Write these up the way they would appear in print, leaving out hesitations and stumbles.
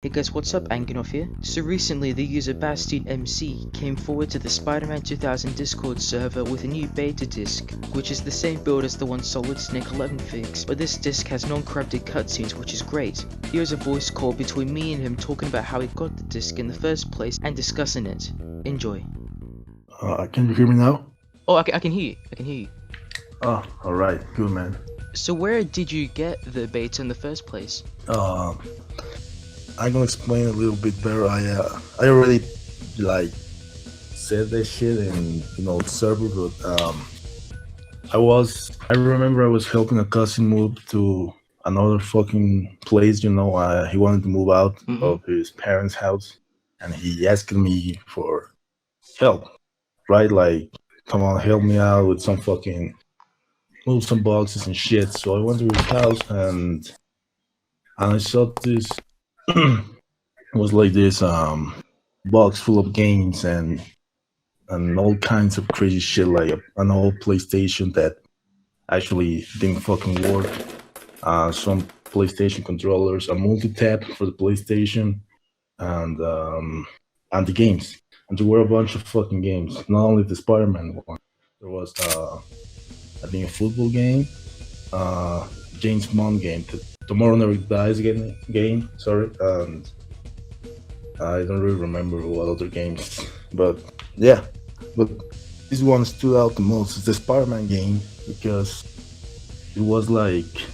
Hey guys, what's up? Angonov here. So recently, the user BasstianMC came forward to the Spider-Man 2000 Discord server with a new beta disc, which is the same build as the one Solid Snake 11 fixed, but this disc has non-corrupted cutscenes, which is great. Here's a voice call between me and him talking about how he got the disc in the first place and discussing it. Enjoy. Can you hear me now? Oh, I can hear you. I can hear you. Oh, alright, good man. So where did you get the beta in the first place? I'm gonna explain a little bit better. I already said that shit in the server, but I remember I was helping a cousin move to another fucking place. He wanted to move out of his parents' house, and he asked me for help, right? Like, come on, help me out with some fucking move some boxes and shit. So I went to his house and I saw this. It was like this box full of games and all kinds of crazy shit, like an old PlayStation that actually didn't fucking work. Some PlayStation controllers, a multi-tap for the PlayStation, and the games. And there were a bunch of fucking games. Not only the Spider-Man one. There was I think a football game, James Bond game, the Tomorrow Never Dies game. Sorry, and I don't really remember what other games, but yeah. But this one stood out the most. It's the Spider-Man game because it was like,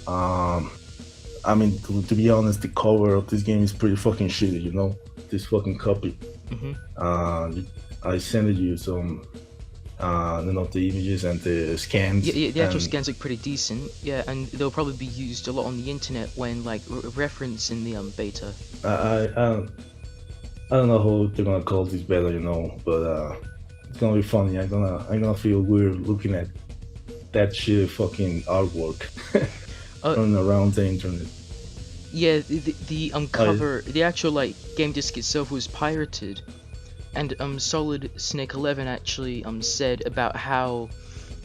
to be honest, the cover of this game is pretty fucking shitty. This fucking copy. I sent you some. The images and the scans. Yeah, the actual scans look pretty decent. Yeah, and they'll probably be used a lot on the internet when referencing the beta. I don't know how they're gonna call this beta, but it's gonna be funny. I'm gonna feel weird looking at that shit fucking artwork running around the internet. Yeah, the cover, the actual game disc itself was pirated. And Solid Snake 11 actually said about how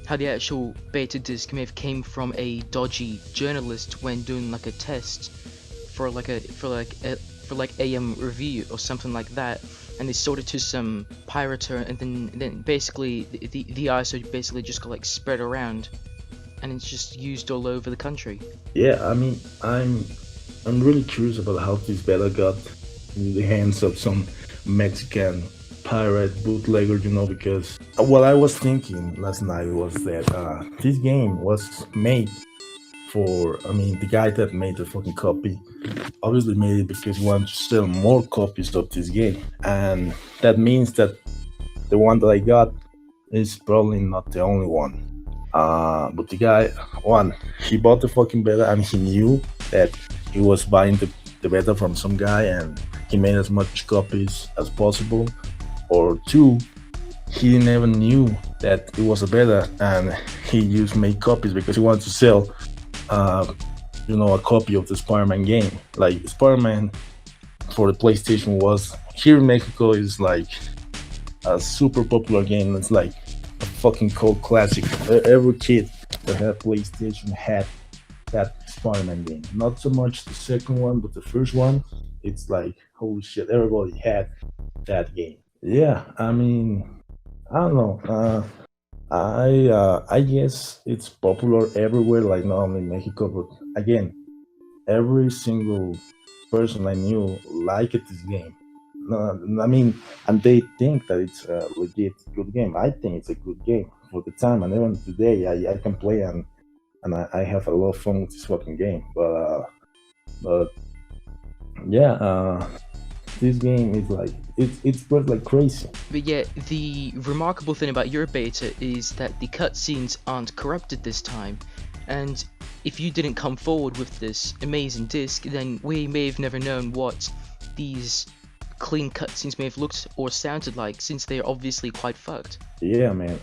the actual beta disc may have came from a dodgy journalist when doing a test for a review or something like that, and they sold it to some pirater, and then basically the ISO basically just got spread around, and it's just used all over the country. Yeah, I'm really curious about how this beta got in the hands of some Mexican pirate bootlegger, because what I was thinking last night was that this game was made for, the guy that made the fucking copy obviously made it because he wanted to sell more copies of this game, and that means that the one that I got is probably not the only one. But the guy, he bought the fucking beta and he knew that he was buying the beta from some guy, and he made as much copies as possible. Or two, he didn't even knew that it was a beta, and he just made copies because he wanted to sell, a copy of the Spider-Man game. Like, Spider-Man for the PlayStation was, here in Mexico, is like a super popular game. It's like a fucking cult classic. Every kid that had PlayStation had that Spider-Man game. Not so much the second one, but the first one, it's like, holy shit, everybody had that game. Yeah, I don't know. I guess it's popular everywhere, like not only in Mexico, but again, every single person I knew liked this game. And they think that it's a legit good game. I think it's a good game for the time, and even today I can play and I have a lot of fun with this fucking game. But yeah. This game is it's spread like crazy. But yeah, the remarkable thing about your beta is that the cutscenes aren't corrupted this time, and if you didn't come forward with this amazing disc, then we may have never known what these clean cutscenes may have looked or sounded like, since they are obviously quite fucked. Yeah, man.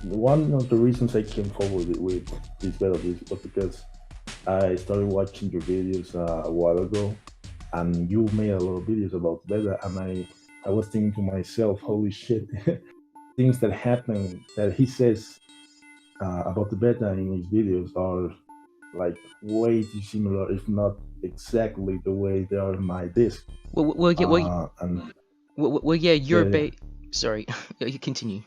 One of the reasons I came forward with this beta disc was because I started watching your videos a while ago, and you made a lot of videos about beta, and I was thinking to myself, holy shit, things that happen that he says about the beta in his videos are like way too similar, if not exactly the way they are in my disc. Well, yeah, And yeah, yeah, your yeah. bait. Sorry, you continue.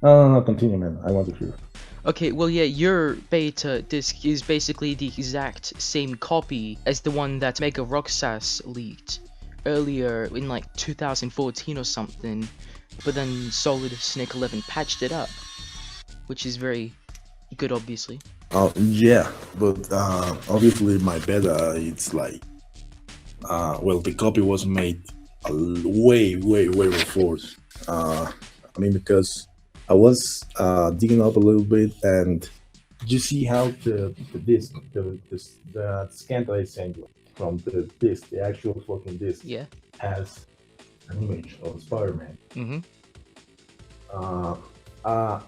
No, no, no, continue, man. I want to hear. Okay, well, yeah, your beta disc is basically the exact same copy as the one that Mega Roxas leaked earlier in like 2014 or something, but then Solid Snake 11 patched it up, which is very good, obviously. Oh yeah, but obviously my beta, it's like, well, the copy was made way, way, way before. I mean, because I was digging up a little bit, and you see how the disc, the scan that I sent you from the disc, the actual fucking disc, Yeah. has an image of Spider-Man. Mm-hmm. Uh, uh,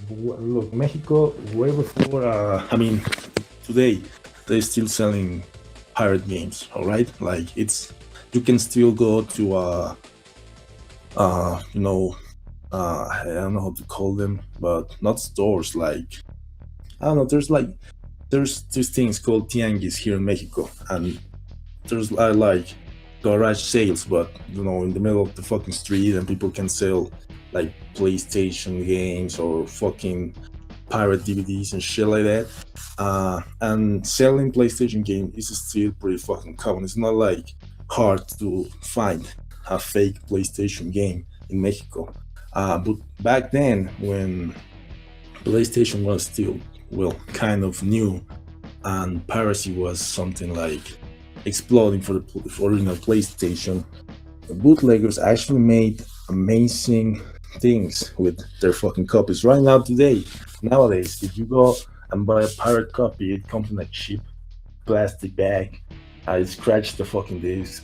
Look, Mexico, way before, I mean, today, they're still selling pirate games, all right? Like, you can still go to, you know, I don't know how to call them, but not stores, like, I don't know, there's these things called tianguis here in Mexico, and there's like garage sales, but in the middle of the fucking street, and people can sell like PlayStation games or fucking pirate DVDs and shit like that. And selling PlayStation games is still pretty fucking common. It's not like hard to find a fake PlayStation game in Mexico. But back then, when PlayStation was still, well, kind of new, and piracy was something like exploding for the original PlayStation, the bootleggers actually made amazing things with their fucking copies. Right now, nowadays, if you go and buy a pirate copy, it comes in a cheap plastic bag. It scratched the fucking disc.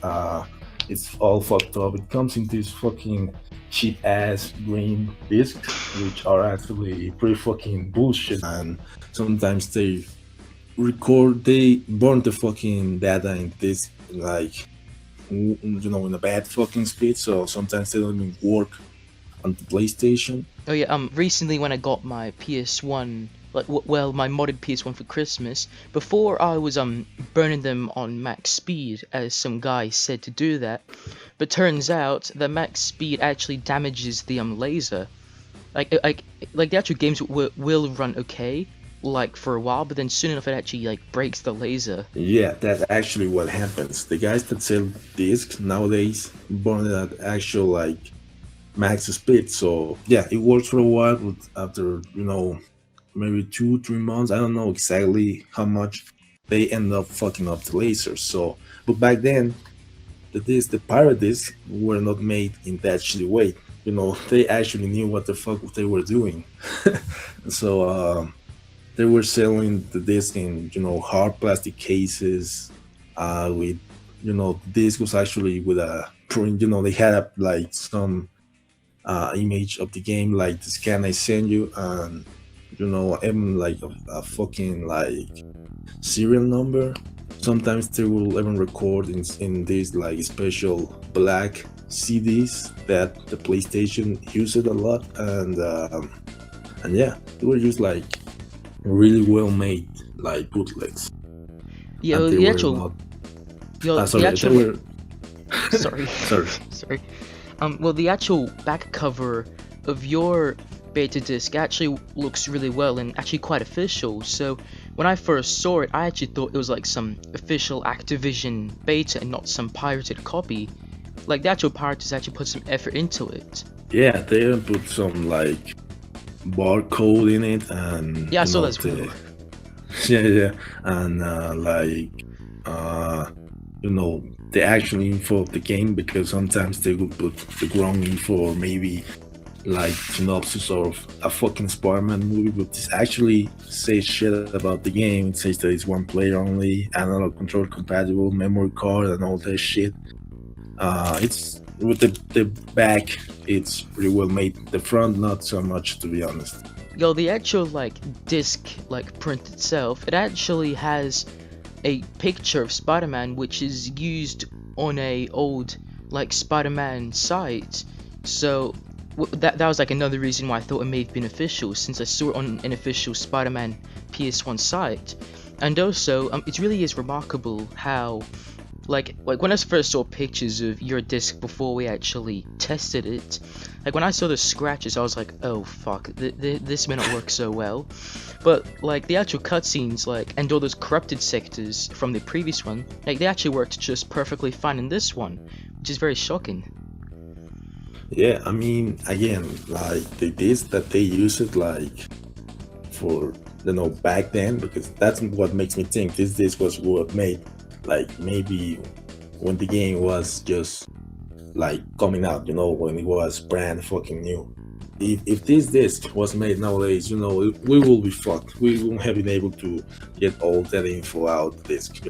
It's all fucked up. It comes in this fucking cheap ass green discs, which are actually pretty fucking bullshit. And sometimes they burn the fucking data in this, like, in a bad fucking speed, so sometimes they don't even work on the PlayStation. Oh yeah, recently when I got my PS1, like, well, my modded PS1 for Christmas, before I was burning them on max speed, as some guy said to do that, but turns out that max speed actually damages the laser. Like the actual games will run okay, like for a while, but then soon enough it actually like breaks the laser. Yeah, that's actually what happens. The guys that sell discs nowadays burn it at actual like max speed. So yeah, it works for a while, but after maybe 2-3 months, I don't know exactly how much, they end up fucking up the lasers. So, but back then, the pirate discs were not made in that shitty way. They actually knew what the fuck they were doing. So they were selling the disc in hard plastic cases, with the disc was actually with a print. They had like some image of the game, like the scan I sent you, and even like a fucking like serial number. Sometimes they will even record in these like special black CDs that the PlayStation used a lot, and yeah, they were just like really well made like bootlegs, Yeah, and well, they the were actual, not. the actual, They were. sorry, Sorry. sorry. Well, the actual back cover of your beta disc actually looks really well and actually quite official. So when I first saw it, I actually thought it was like some official Activision beta and not some pirated copy. Like the actual pirates actually put some effort into it. Yeah, they put some like barcode in it, and Yeah, I saw that as well. yeah, and like uh the actual info of the game, because sometimes they would put the wrong info, or maybe like synopsis of a fucking Spider-Man movie, but this actually says shit about the game. It says that it's one player only, analog control compatible, memory card, and all that shit. It's with the back, it's pretty well made. The front, not so much, to be honest. Yo, the actual like disc like print itself, it actually has a picture of Spider-Man which is used on a old like Spider-Man site. So that was like another reason why I thought it may have been official, since I saw it on an official Spider-Man PS1 site. And also, it really is remarkable how, like when I first saw pictures of your disc before we actually tested it, like when I saw the scratches, I was like, oh fuck, this may not work so well. But like the actual cutscenes, like, and all those corrupted sectors from the previous one, like they actually worked just perfectly fine in this one, which is very shocking. Yeah, I mean, again, like the disc that they use it like for back then, because that's what makes me think this disc was what made, like, maybe when the game was just like coming out, when it was brand fucking new. If this disc was made nowadays, we will be fucked. We won't have been able to get all that info out the disc,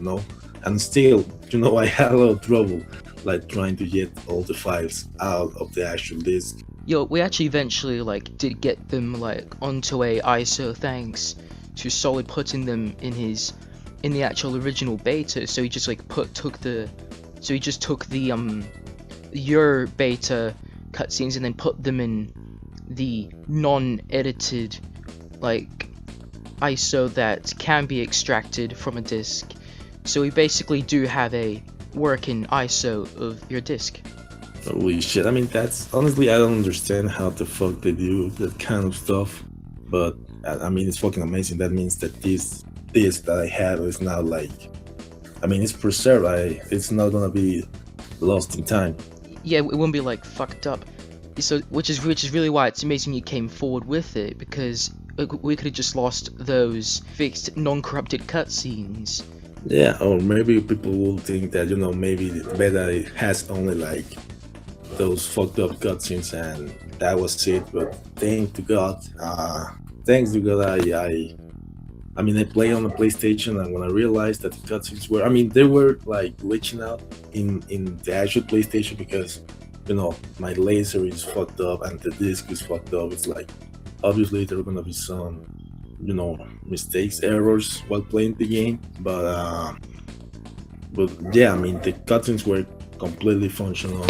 and still, I had a lot of trouble like trying to get all the files out of the actual disc. Yo, we actually eventually like did get them like onto a ISO thanks to Solid putting them in the actual original beta. So he just like took the your beta cutscenes and then put them in the non-edited like ISO that can be extracted from a disk. So we basically do have a working ISO of your disk. Holy shit, I mean, that's honestly, I don't understand how the fuck they do that kind of stuff, but I mean, it's fucking amazing. That means that this disc that I have is now like, I mean, it's preserved. It's not gonna be lost in time. Yeah, it wouldn't be like fucked up. So which is really why it's amazing you came forward with it, because we could have just lost those fixed non-corrupted cutscenes. Yeah, or maybe people will think that, maybe the beta has only like those fucked up cutscenes and that was it. But thanks to God, I mean, I played on the PlayStation, and when I realized that the cutscenes were, I mean, they were like glitching out in the actual PlayStation because, my laser is fucked up and the disc is fucked up. It's like, obviously there are gonna be some, mistakes, errors while playing the game, but yeah, I mean, the cutscenes were completely functional,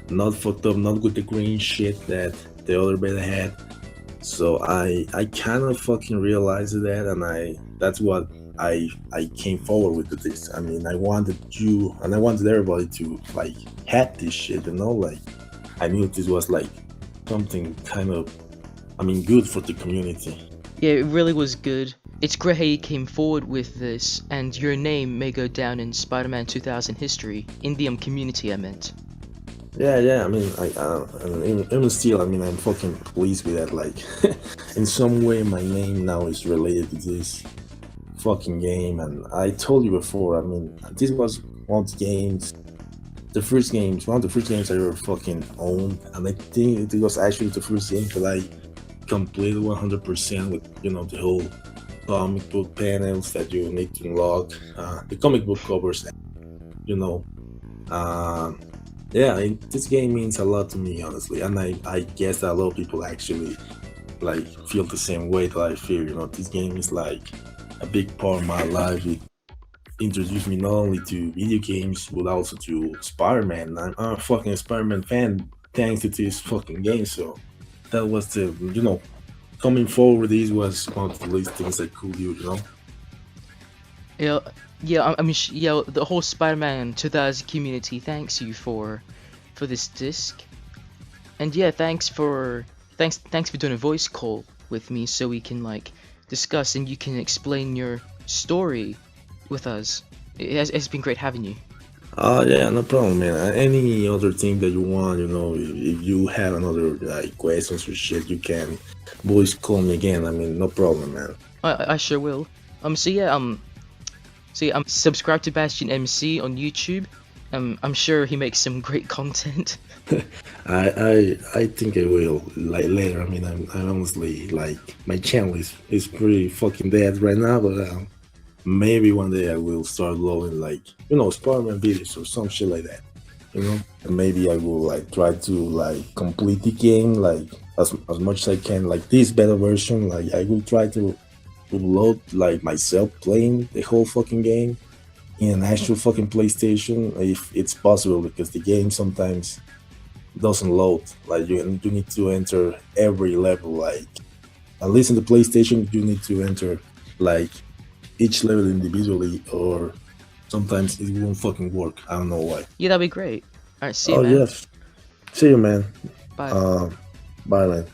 not fucked up, not with the green shit that the other beta had. So I kind of fucking realized that, and that's what I came forward with this. I mean, I wanted you and I wanted everybody to like have this shit, like I knew this was like something kind of, I mean, good for the community. Yeah, it really was good. It's great how you came forward with this, and your name may go down in Spider-Man 2000 history, in the community, I meant. Yeah. I mean, and even still, I mean, I'm fucking pleased with that. Like, in some way, my name now is related to this fucking game. And I told you before, I mean, this was one of the games, one of the first games I ever fucking owned, and I think it was actually the first game that I completed 100% with, the whole comic book panels that you need to unlock, the comic book covers, yeah, this game means a lot to me, honestly, and I guess that a lot of people actually like feel the same way that I feel. This game is like a big part of my life. It introduced me not only to video games but also to Spider-Man. I'm a fucking Spider-Man fan thanks to this fucking game. So that was the, coming forward. This was one of the least things I could do. Yeah, I mean, the whole Spider-Man 2000 community thanks you for this disc, and yeah, thanks for doing a voice call with me so we can like discuss and you can explain your story with us. It's been great having you. Yeah, no problem, man. Any other thing that you want, if you have another like questions or shit, you can voice call me again. I mean, no problem, man. I sure will. So yeah, subscribe to BasstianMC on YouTube. I'm sure he makes some great content. I think I will like later. I mean, I'm honestly like my channel is pretty fucking dead right now, but maybe one day I will start loading like Spider-Man videos or some shit like that. And maybe I will like try to like complete the game like as much as I can. Like this beta version, like I will try to load like myself playing the whole fucking game in an actual fucking PlayStation if it's possible, because the game sometimes doesn't load. Like you need to enter every level. Like at least in the PlayStation, you need to enter like each level individually, or sometimes it won't fucking work. I don't know why. Yeah, that'd be great. Alright, see you, Oh man. yes, see you, man. Bye. Um, bye, man.